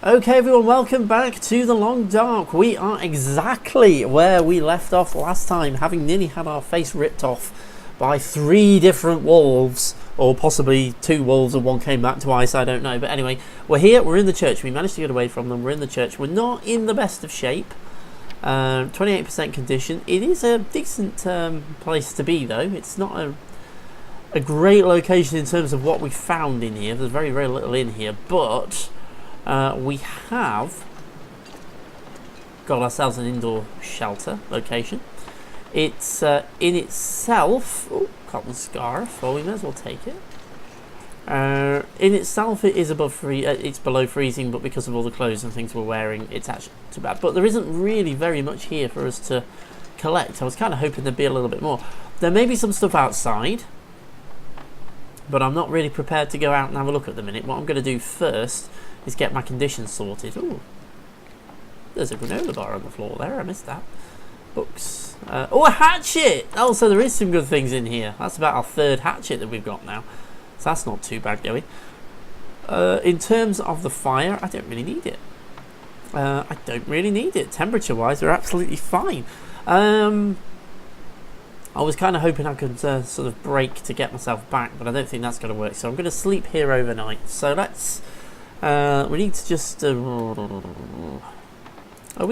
Okay everyone, welcome back to the Long Dark. We are exactly where we left off last time, having nearly had our face ripped off by 3 different wolves, or possibly 2 wolves and one came back twice, I don't know. But anyway, we're here, we're in the church, we managed to get away from them, we're in the church. We're not in the best of shape, 28% condition. It is a decent place to be though. It's not a great location in terms of what we found in here. There's very little in here, but we have got ourselves an indoor shelter location. It's in itself, cotton scarf, well we may as well take it. In itself it is it's below freezing, but because of all the clothes and things we're wearing, it's actually not too bad. But there isn't really very much here for us to collect. I was kind of hoping there'd be a little bit more. There may be some stuff outside, but I'm not really prepared to go out and have a look at the minute. What I'm going to do first is get my conditions sorted. Ooh, there's a granola bar on the floor there. I missed that. Books. Oh, a hatchet! Oh, so there is some good things in here. That's about our 3rd hatchet that we've got now. So that's not too bad going. In terms of the fire, I don't really need it. I don't really need it. Temperature-wise, we're absolutely fine. I was kind of hoping I could sort of break to get myself back, but I don't think that's going to work. So I'm going to sleep here overnight. So let's... we need to just... we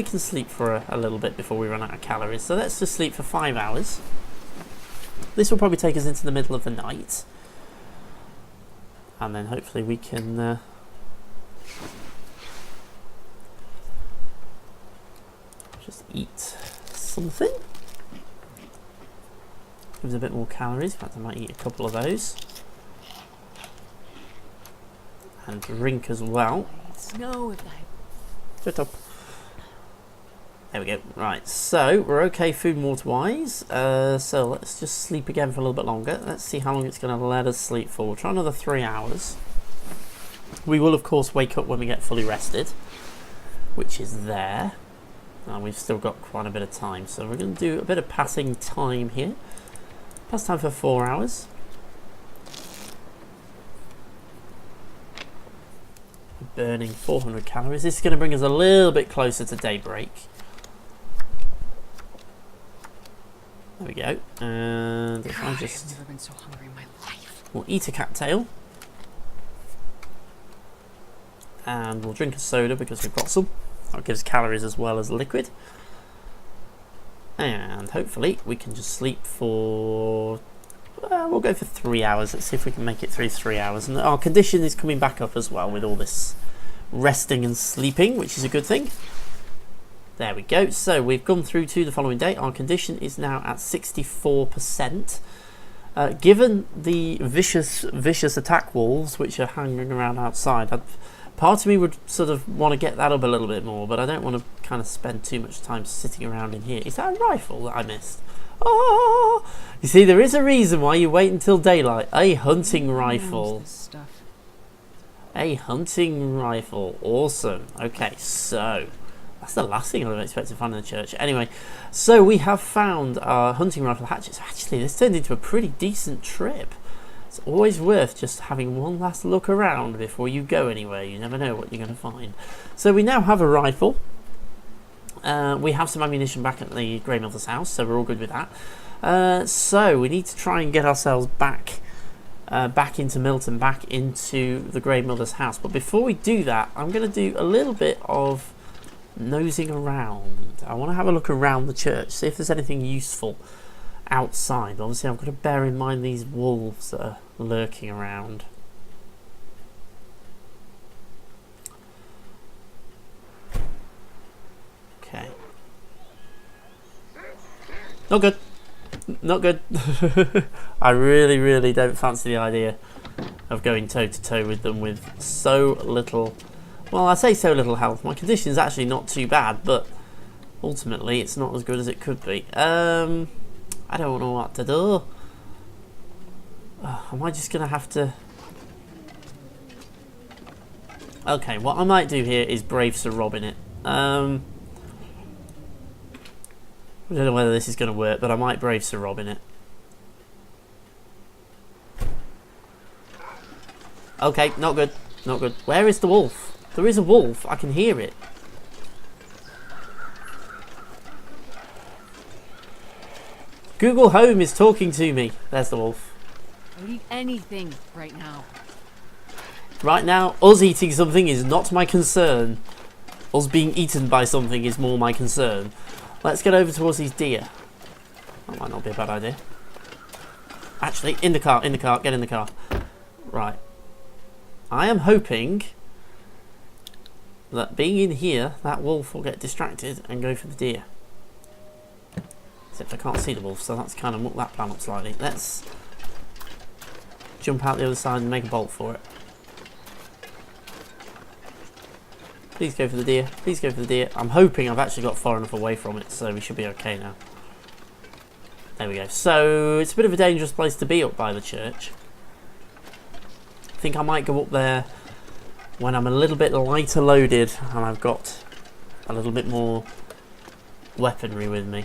can sleep for a little bit before we run out of calories. So let's just sleep for 5 hours. This will probably take us into the middle of the night. And then hopefully we can... just eat something. Gives a bit more calories. In fact, I might eat a couple of those. And drink as well. Shut up. There we go. Right, so we're okay food and water wise. So let's just sleep again for a little bit longer. Let's see how long it's going to let us sleep for. We'll try another 3 hours. We will of course wake up when we get fully rested, which is there. And we've still got quite a bit of time, so we're going to do a bit of passing time here. Pass time for 4 hours. Burning 400 calories. This is going to bring us a little bit closer to daybreak. There we go. And if I just... I've never been so hungry in my life. We'll eat a cattail. And we'll drink a soda because we've got some. That gives calories as well as liquid. And hopefully we can just sleep for... we'll go for 3 hours. Let's see if we can make it through 3 hours. And our condition is coming back up as well with all this resting and sleeping, which is a good thing. There we go. So we've gone through to the following day. Our condition is now at 64%. Given the vicious attack wolves which are hanging around outside, part of me would sort of want to get that up a little bit more, but I don't want to kind of spend too much time sitting around in here. Is that a rifle that I missed? Oh, you see, there is a reason why you wait until daylight. A hunting rifle. A hunting rifle. Awesome. Okay, so that's the last thing I would expect to find in the church. Anyway, so we have found our hunting rifle hatchets. Actually, this turned into a pretty decent trip. It's always worth just having one last look around before you go anywhere. You never know what you're going to find. So we now have a rifle. We have some ammunition back at the Grey Mother's house, so we're all good with that. So we need to try and get ourselves back into Milton, back into the Grey Mother's house. But before we do that, I'm going to do a little bit of nosing around. I want to have a look around the church, see if there's anything useful outside. Obviously I've got to bear in mind these wolves that are lurking around. Okay. Not good. Not good. I really don't fancy the idea of going toe to toe with them with so little... Well, I say so little health. My condition is actually not too bad, but ultimately it's not as good as it could be. I don't know what to do. Am I just going to have to... Okay, what I might do here is brave Sir Robin it. I don't know whether this is going to work, but I might brave Sir Robin it. Okay, not good. Not good. Where is the wolf? There is a wolf. I can hear it. Google Home is talking to me. There's the wolf. I'll eat anything right now. Right now, us eating something is not my concern. Us being eaten by something is more my concern. Let's get over towards these deer. That might not be a bad idea. Actually, in the car, get in the car. Right. I am hoping that being in here, that wolf will get distracted and go for the deer. Except I can't see the wolf, so that's kind of mucked that plan up slightly. Let's jump out the other side and make a bolt for it. Please go for the deer. Please go for the deer. I'm hoping I've actually got far enough away from it, so we should be okay now. There we go. So it's a bit of a dangerous place to be up by the church. I think I might go up there when I'm a little bit lighter loaded and I've got a little bit more weaponry with me.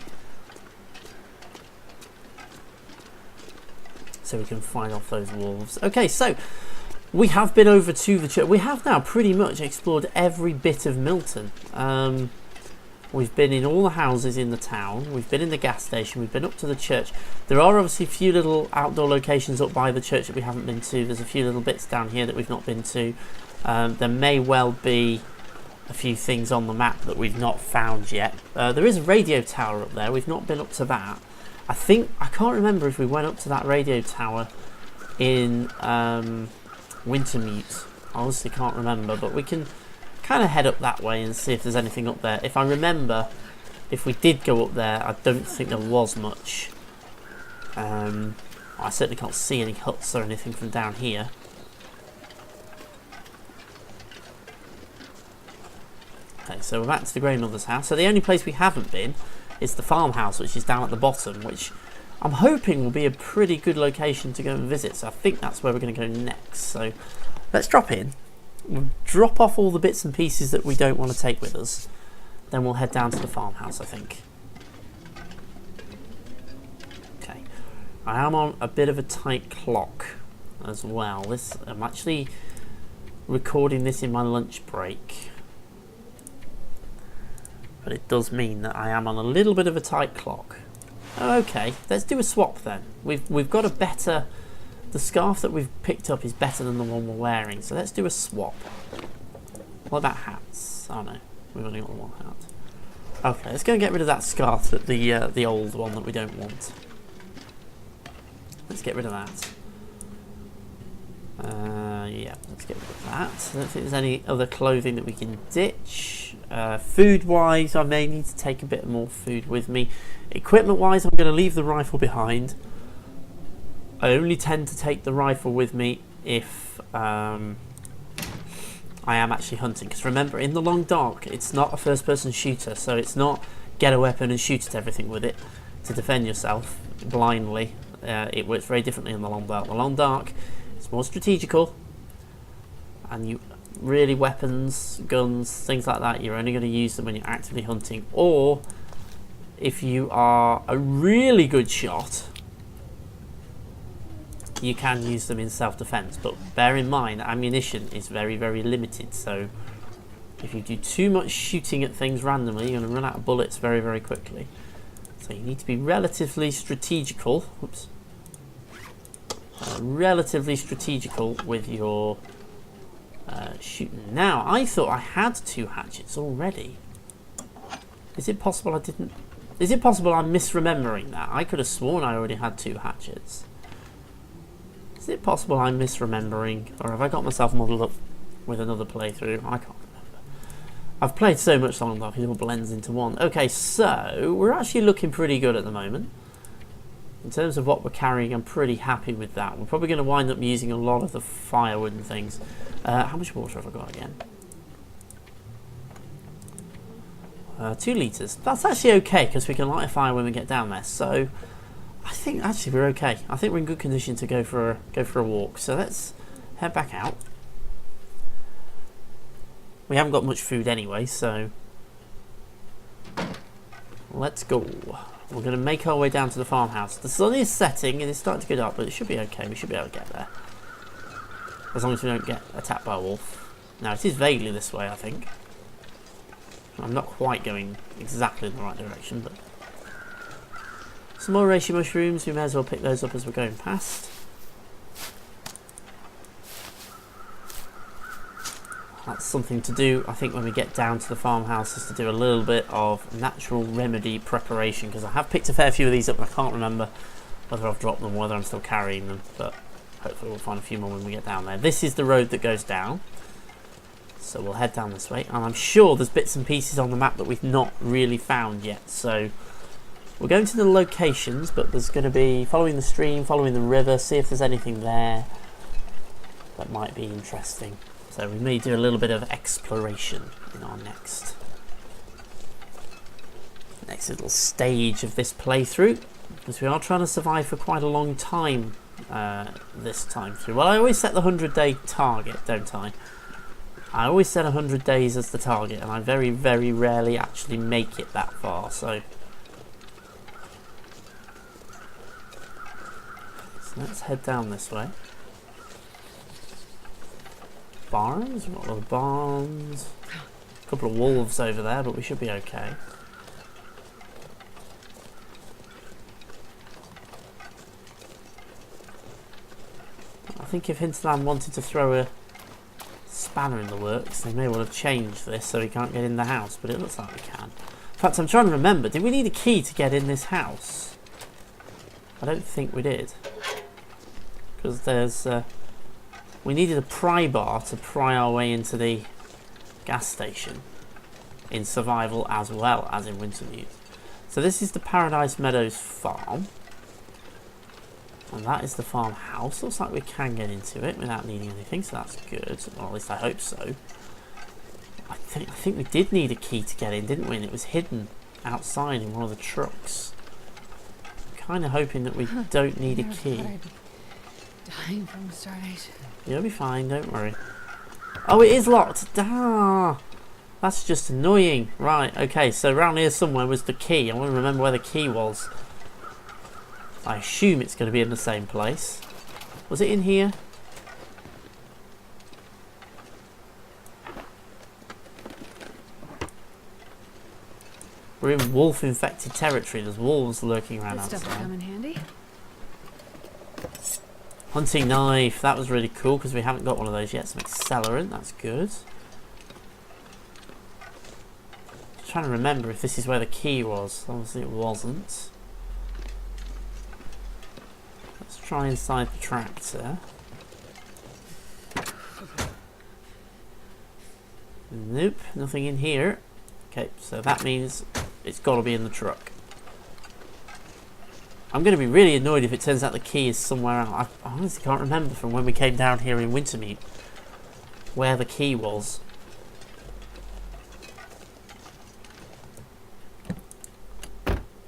So we can fight off those wolves. Okay, so we have been over to the church. We have now pretty much explored every bit of Milton. We've been in all the houses in the town. We've been in the gas station. We've been up to the church. There are obviously a few little outdoor locations up by the church that we haven't been to. There's a few little bits down here that we've not been to. There may well be a few things on the map that we've not found yet. There is a radio tower up there. We've not been up to that. I can't remember if we went up to that radio tower in Wintermute. I honestly can't remember, but we can kind of head up that way and see if there's anything up there. If I remember, if we did go up there, I don't think there was much. I certainly can't see any huts or anything from down here. Okay, so we're back to the grandmother's house. So the only place we haven't been is the farmhouse, which is down at the bottom, which I'm hoping will be a pretty good location to go and visit. So I think that's where we're going to go next. So let's drop in. We'll drop off all the bits and pieces that we don't want to take with us. Then we'll head down to the farmhouse, I think. Okay. I am on a bit of a tight clock as well. I'm actually recording this in my lunch break. But it does mean that I am on a little bit of a tight clock. Okay, let's do a swap then. We've got a better... The scarf that we've picked up is better than the one we're wearing, so let's do a swap. What about hats? Oh no, we've only got one hat. Okay, let's go and get rid of that scarf, the old one that we don't want. Let's get rid of that. Yeah, let's get rid of that. I don't think there's any other clothing that we can ditch. Food-wise, I may need to take a bit more food with me. Equipment-wise, I'm going to leave the rifle behind. I only tend to take the rifle with me if I am actually hunting. Because remember, in the long dark, it's not a first-person shooter, so it's not get a weapon and shoot at everything with it to defend yourself blindly. It works very differently in the long dark. The long dark is more strategical, and you really weapons, guns, things like that, you're only going to use them when you're actively hunting, or if you are a really good shot, you can use them in self-defense. But bear in mind, ammunition is very, very limited, so if you do too much shooting at things randomly, you're going to run out of bullets very, very quickly. So you need to be relatively strategical. Oops. Relatively strategical with your shooting. Now, I thought I had 2 hatchets already. Is it possible I didn't? Is it possible I'm misremembering that? I could have sworn I already had 2 hatchets. Is it possible I'm misremembering, or have I got myself muddled up with another playthrough? I can't remember. I've played so much Long Dark, it all blends into one. Okay, so we're actually looking pretty good at the moment. In terms of what we're carrying, I'm pretty happy with that. We're probably going to wind up using a lot of the firewood and things. How much water have I got again? 2 litres. That's actually okay, because we can light a fire when we get down there. So I think actually we're okay. I think we're in good condition to go for a walk. So let's head back out. We haven't got much food anyway, so let's go. We're going to make our way down to the farmhouse. The sun is setting and it's starting to get up, but it should be okay. We should be able to get there. As long as we don't get attacked by a wolf. Now it is vaguely this way, I think. I'm not quite going exactly in the right direction, but some more reishi mushrooms. We may as well pick those up as we're going past. That's something to do, I think, when we get down to the farmhouse, is to do a little bit of natural remedy preparation, because I have picked a fair few of these up and I can't remember whether I've dropped them or whether I'm still carrying them, but hopefully we'll find a few more when we get down there. This is the road that goes down, so we'll head down this way, and I'm sure there's bits and pieces on the map that we've not really found yet, so we're going to the locations, but there's going to be following the stream, following the river, see if there's anything there that might be interesting. So we may do a little bit of exploration in our next little stage of this playthrough, because we are trying to survive for quite a long time this time through. Well, I always set the 100-day target, don't I? I always set 100 days as the target, and I very, very rarely actually make it that far, so let's head down this way. Barns, we've got a lot of barns, a couple of wolves over there, but we should be okay. I think if Hinterland wanted to throw a spanner in the works, they may well have changed this so we can't get in the house, but it looks like we can. In fact, I'm trying to remember, did we need a key to get in this house? I don't think we did, because there's we needed a pry bar to pry our way into the gas station in survival as well as in Wintermute. So this is the Paradise Meadows farm, and that is the farmhouse. Looks like we can get into it without needing anything, so that's good. Well, at least I hope so. I think we did need a key to get in, didn't we? And it was hidden outside in one of the trucks. I'm kind of hoping that we don't need a key. Dying from starvation. You'll be fine, don't worry. Oh, it is locked. Ah, that's just annoying. Right, okay, so around here somewhere was the key. I want to remember where the key was. I assume it's going to be in the same place. Was it in here? We're in wolf-infected territory. There's wolves lurking around outside. That stuff will come in handy. Hunting knife, that was really cool because we haven't got one of those yet. Some accelerant, that's good. Just trying to remember if this is where the key was. Obviously it wasn't. Let's try inside the tractor. Nope, nothing in here. Okay, so that means it's got to be in the truck. I'm going to be really annoyed if it turns out the key is somewhere else. I honestly can't remember from when we came down here in Wintermute where the key was.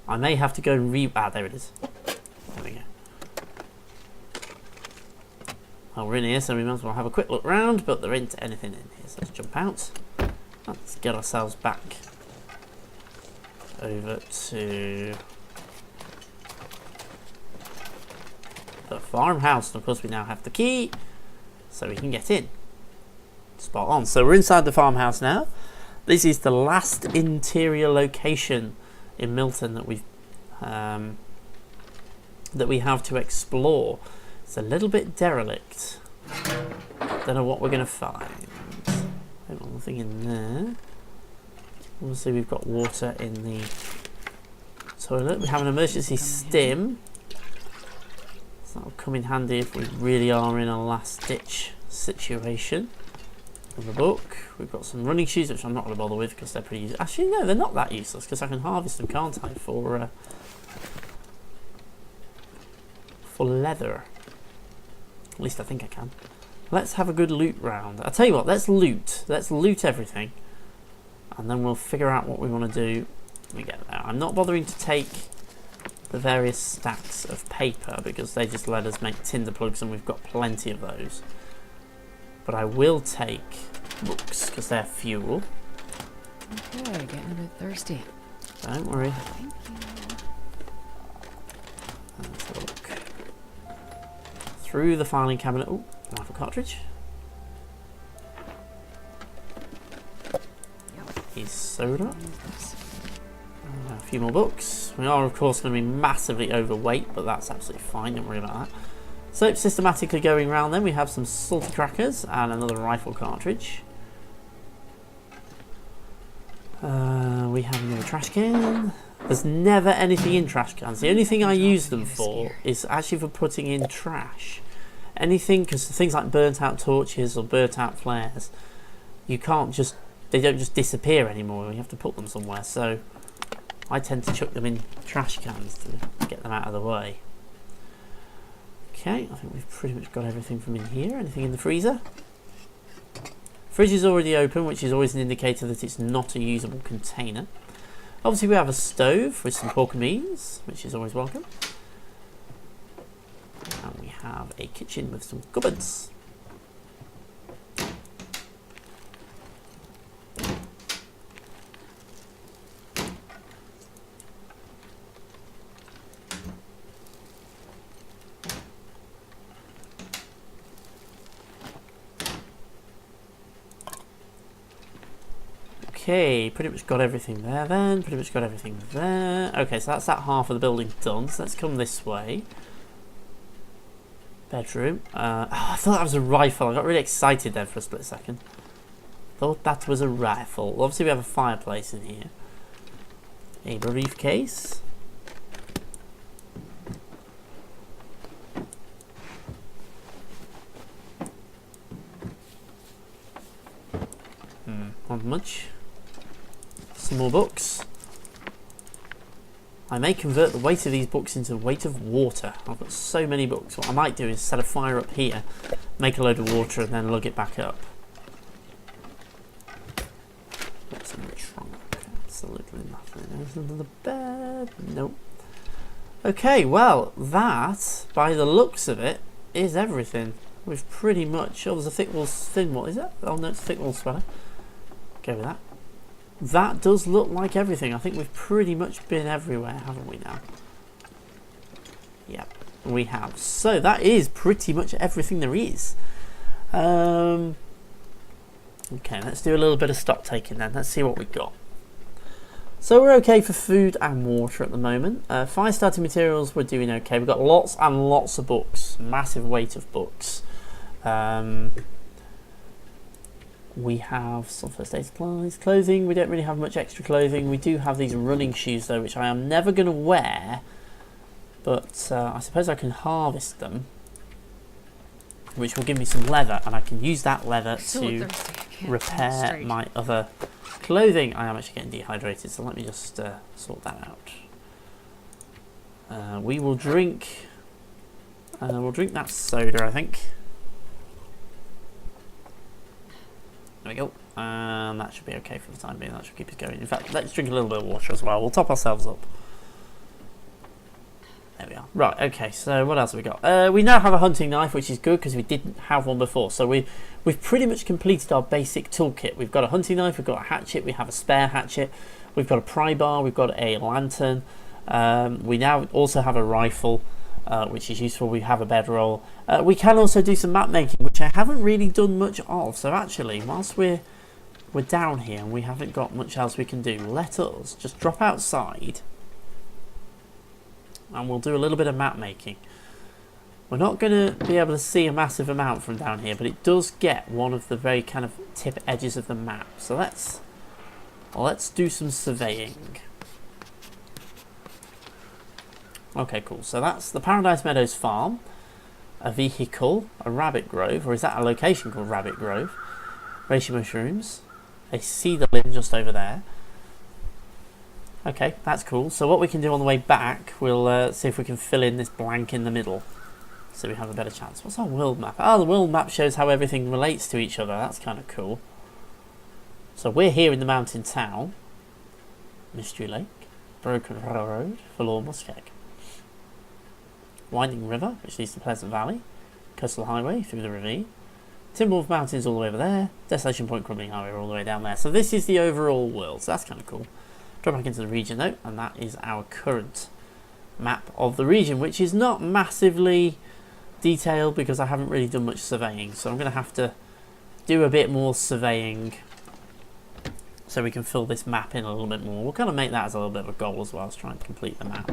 I may have to go and there it is. There we go. Well, we're in here, so we might as well have a quick look round, but there ain't anything in here, so let's jump out. Let's get ourselves back over to the farmhouse, and of course we now have the key so we can get in. Spot on. So we're inside the farmhouse now. This is the last interior location in Milton that we have to explore. It's a little bit derelict. Don't know what we're going to find. Nothing in there. Obviously we've got water in the toilet. We have an emergency stim. That'll come in handy if we really are in a last-ditch situation. In the book, we've got some running shoes, which I'm not going to bother with because they're pretty useless. Actually, no, they're not that useless because I can harvest them, can't I, for leather. At least I think I can. Let's have a good loot round. I'll tell you what, let's loot. Let's loot everything. And then we'll figure out what we want to do when we get there. I'm not bothering to take the various stacks of paper because they just let us make tinder plugs and we've got plenty of those. But I will take books because they're fuel. Okay, getting a bit thirsty. Don't worry. Thank you. Let's have a look. Through the filing cabinet. Oh, rifle cartridge. is soda. What is this? A few more books. We are, of course, going to be massively overweight, but that's absolutely fine. Don't worry about that. So, systematically going around then, we have some salty crackers and another rifle cartridge. We have another trash can. There's never anything in trash cans. The only thing I use them for is actually for putting in trash. Anything, because things like burnt out torches or burnt out flares, you can't just, they don't just disappear anymore. You have to put them somewhere. So I tend to chuck them in trash cans to get them out of the way. Okay, I think we've pretty much got everything from in here. Anything in the freezer? Fridge is already open, which is always an indicator that it's not a usable container. Obviously we have a stove with some pork and beans, which is always welcome. And we have a kitchen with some cupboards. Okay, pretty much got everything there then, pretty much got everything there. Okay, so that's that half of the building done, so let's come this way. Bedroom. Oh, I thought that was a rifle. I got really excited there for a split second. Thought that was a rifle. Obviously we have a fireplace in here. A briefcase. Not much. Some more books. I may convert the weight of these books into the weight of water. I've got so many books. What I might do is set a fire up here, make a load of water, and then lug it back up. What's in the trunk? Absolutely nothing. Anything under the bed? Nope. Okay, well, that, by the looks of it, is everything. We've pretty much... Oh, there's a thick wool, thin wool. Is it? Oh, no, it's a thick wool sweater. Go with that. That does look like everything. I think we've pretty much been everywhere, haven't we now? Yep, we have. So that is pretty much everything there is. Okay, let's do a little bit of stock taking then. Let's see what we've got. So we're okay for food and water at the moment. Fire starting materials, we're doing okay. We've got lots and lots of books. Massive weight of books. We have some first aid supplies, clothing. We don't really have much extra clothing. We do have these running shoes though, which I am never going to wear, but I suppose I can harvest them, which will give me some leather, and I can use that leather to repair my other clothing. I am actually getting dehydrated, so let me just sort that out. We will drink. We'll drink that soda, I think. There we go, and that should be okay for the time being. That should keep us going. In fact, let's drink a little bit of water as well. We'll top ourselves up. There we are. Right, okay, so what else have we got? We now have a hunting knife, which is good because we didn't have one before. So we've pretty much completed our basic toolkit. We've got a hunting knife, we've got a hatchet, we have a spare hatchet, we've got a pry bar, we've got a lantern. We now also have a rifle, which is useful. We have a bedroll. We can also do some map making, which I haven't really done much of. So actually, whilst we're down here and we haven't got much else we can do, let us just drop outside and we'll do a little bit of map making. We're not going to be able to see a massive amount from down here, but it does get one of the very kind of tip edges of the map. So let's do some surveying. Okay, cool. So that's the Paradise Meadows farm, a vehicle, a rabbit grove, or is that a location called Rabbit Grove? Reishi mushrooms, a cedar limb just over there. Okay, that's cool. So what we can do on the way back, we'll see if we can fill in this blank in the middle, so we have a better chance. What's our world map? Oh, the world map shows how everything relates to each other. That's kind of cool. So we're here in the mountain town. Mystery Lake, Broken Road, Forlorn Muskeg. Winding River, which leads to Pleasant Valley. Coastal Highway through the ravine. Timberwolf Mountains all the way over there. Desolation Point Crumbling Highway all the way down there. So this is the overall world, so that's kind of cool. Drop back into the region though, and that is our current map of the region, which is not massively detailed because I haven't really done much surveying. So I'm going to have to do a bit more surveying so we can fill this map in a little bit more. We'll kind of make that as a little bit of a goal as well, as trying to complete the map.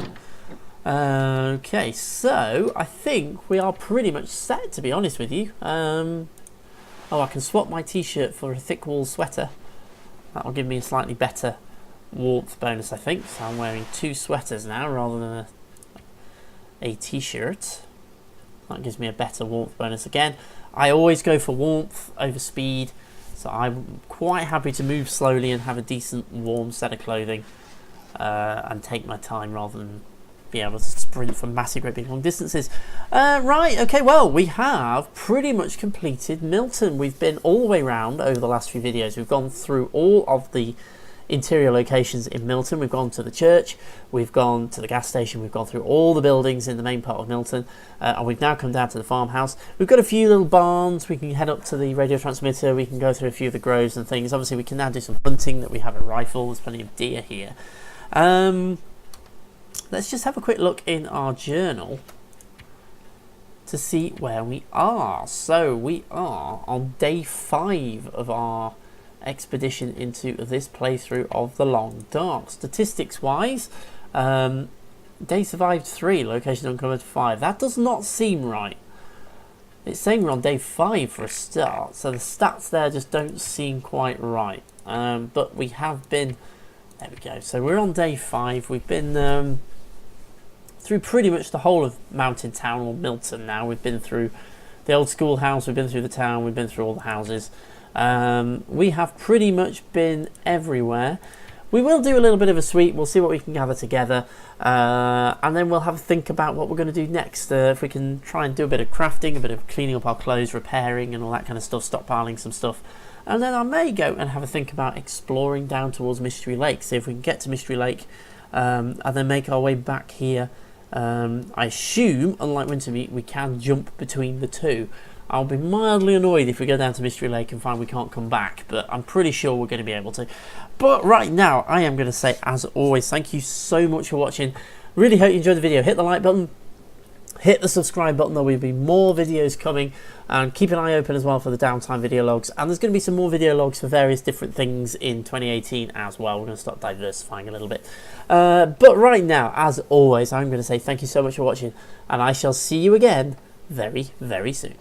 Okay, so I think we are pretty much set, to be honest with you. Oh, I can swap my t-shirt for a thick wool sweater. That'll give me a slightly better warmth bonus, I think. So I'm wearing 2 sweaters now rather than a t-shirt. That gives me a better warmth bonus again. I always go for warmth over speed, so I'm quite happy to move slowly and have a decent warm set of clothing and take my time rather than be able to sprint for massive great big long distances. Right, okay, well, we have pretty much completed Milton. We've been all the way around over the last few videos. We've gone through all of the interior locations in Milton. We've gone to the church, we've gone to the gas station, we've gone through all the buildings in the main part of Milton, and we've now come down to the farmhouse. We've got a few little barns, we can head up to the radio transmitter, we can go through a few of the groves and things. Obviously we can now do some hunting, that we have a rifle, there's plenty of deer here. Let's just have a quick look in our journal to see where we are. So we are on day 5 of our expedition into this playthrough of the Long Dark. Statistics wise, day survived 3, location uncovered 5. That does not seem right. It's saying we're on day 5 for a start, so the stats there just don't seem quite right. But we have been, there we go, so we're on day 5. We've been through pretty much the whole of Mountain Town, or Milton now. We've been through the old schoolhouse, we've been through the town, we've been through all the houses. We have pretty much been everywhere. We will do a little bit of a sweep, we'll see what we can gather together, and then we'll have a think about what we're going to do next. If we can try and do a bit of crafting, a bit of cleaning up our clothes, repairing and all that kind of stuff, stockpiling some stuff. And then I may go and have a think about exploring down towards Mystery Lake, see if we can get to Mystery Lake, and then make our way back here. I assume, unlike Wintermeat, we can jump between the two. I'll be mildly annoyed if we go down to Mystery Lake and find we can't come back, but I'm pretty sure we're going to be able to. But right now, I am going to say, as always, thank you so much for watching. Really hope you enjoyed the video. Hit the like button, hit the subscribe button. There will be more videos coming, and keep an eye open as well for the downtime video logs. And there's going to be some more video logs for various different things in 2018 as well. We're going to start diversifying a little bit. But right now, as always, I'm going to say thank you so much for watching, and I shall see you again very, very soon.